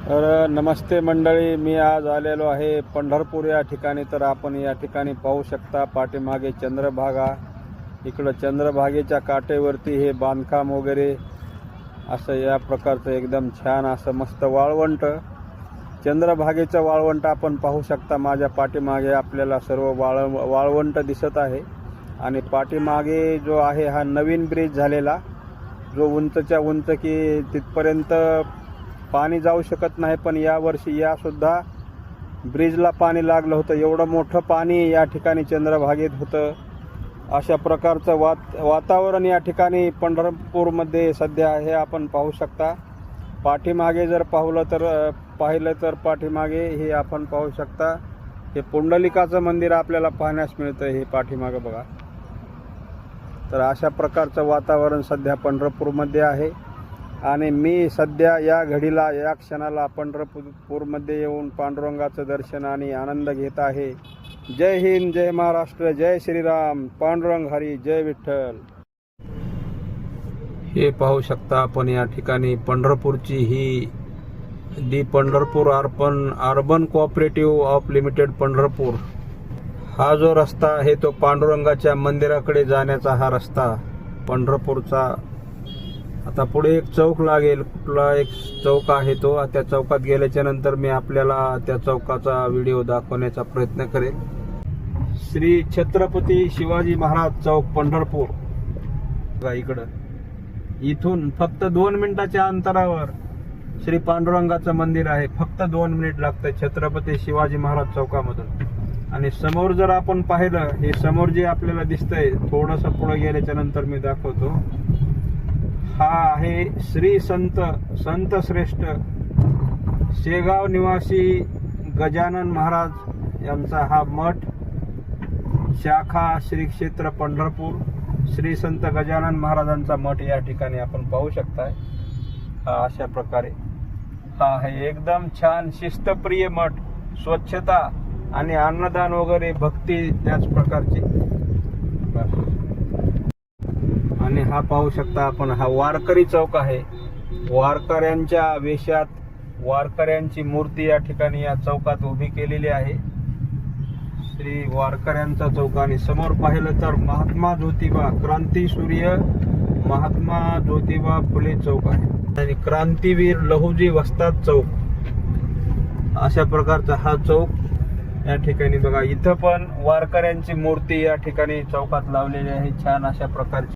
तर नमस्ते मंडळी, मी आज आलेलो आहे पंढरपूर या ठिकाणी. तर आपण या ठिकाणी पाहू शकता पाठीमागे चंद्रभागा. इकडं चंद्रभागेच्या काठेवरती हे बांधकाम वगैरे असं या प्रकारचं एकदम छान असं मस्त वाळवंट, चंद्रभागेचं वाळवंट आपण पाहू शकता. माझ्या पाठीमागे आपल्याला सर्व वाळवंट दिसत आहे. आणि पाठीमागे जो आहे हा नवीन ब्रिज झालेला, जो उंचच्या उंच की तिथपर्यंत पाणी जाऊ शकत नाही. पण यावर्षी या सुद्धा ब्रिजला पाणी लागलं होतं. एवढं मोठं पाणी या ठिकाणी चंद्रभागेत होतं. अशा प्रकारचं वातावरण या ठिकाणी पंढरपूरमध्ये सध्या आहे, आपण पाहू शकता. पाठीमागे जर पाहिलं तर पाठीमागे हे आपण पाहू शकता, हे पुंडलिकाचं मंदिर आपल्याला पाहण्यास मिळतं. हे पाठीमागे बघा. तर अशा प्रकारचं वातावरण सध्या पंढरपूरमध्ये आहे. आणि मी सध्या या घडीला, या क्षणाला पंढरपूरमध्ये येऊन पांडुरंगाचं दर्शन आणि आनंद घेत आहे. जय हिंद, जय महाराष्ट्र, जय श्रीराम, पांडुरंग हरी, जय विठ्ठल. हे पाहू शकता आपण या ठिकाणी पंढरपूरची ही the Pandharpur urban cooperative of limited Pandharpur. हा जो रस्ता आहे तो पांडुरंगाच्या मंदिराकडे जाण्याचा हा रस्ता पंढरपूरचा. आता पुढे एक चौक लागेल, कुठला एक चौक आहे तो. त्या चौकात गेल्याच्या नंतर मी आपल्याला त्या चौकाचा व्हिडिओ दाखवण्याचा प्रयत्न करेल. श्री छत्रपती शिवाजी महाराज चौक पंढरपूर. इकडं इथून फक्त 2 मिनिटाच्या अंतरावर श्री पांडुरंगाचं मंदिर आहे. फक्त 2 मिनिट लागतं छत्रपती शिवाजी महाराज चौकामधून. आणि समोर जर आपण पाहिलं, हे समोर जे आपल्याला दिसतंय, थोडंसं पुढे गेल्याच्या नंतर मी दाखवतो. हा आहे श्री संत श्रेष्ठ शेगाव निवासी गजानन महाराज यांचा हा मठ, शाखा श्री क्षेत्र पंढरपूर. श्री संत गजानन महाराजांचा मठ या ठिकाणी आपण पाहू शकताय. हा अशा प्रकारे हा आहे एकदम छान शिस्तप्रिय मठ. स्वच्छता आणि अन्नदान वगैरे, भक्ती त्याच प्रकारची. आणि हा पाहू शकता आपण, हा वारकरी चौक आहे. वारकऱ्यांच्या वेशात वारकऱ्यांची मूर्ती या ठिकाणी या चौकात उभी केलेली आहे. श्री वारकऱ्यांचा चौक. आणि समोर पाहिलं तर महात्मा ज्योतिबा, क्रांतीसूर्य महात्मा ज्योतिबा फुले चौक आहे. आणि क्रांतीवीर लहुजी वस्ताद चौक. अशा प्रकारचा हा चौक या ठिकाणी बघा. इथं पण वारकऱ्यांची मूर्ती या ठिकाणी चौकात लावलेली आहे, छान अशा प्रकारची.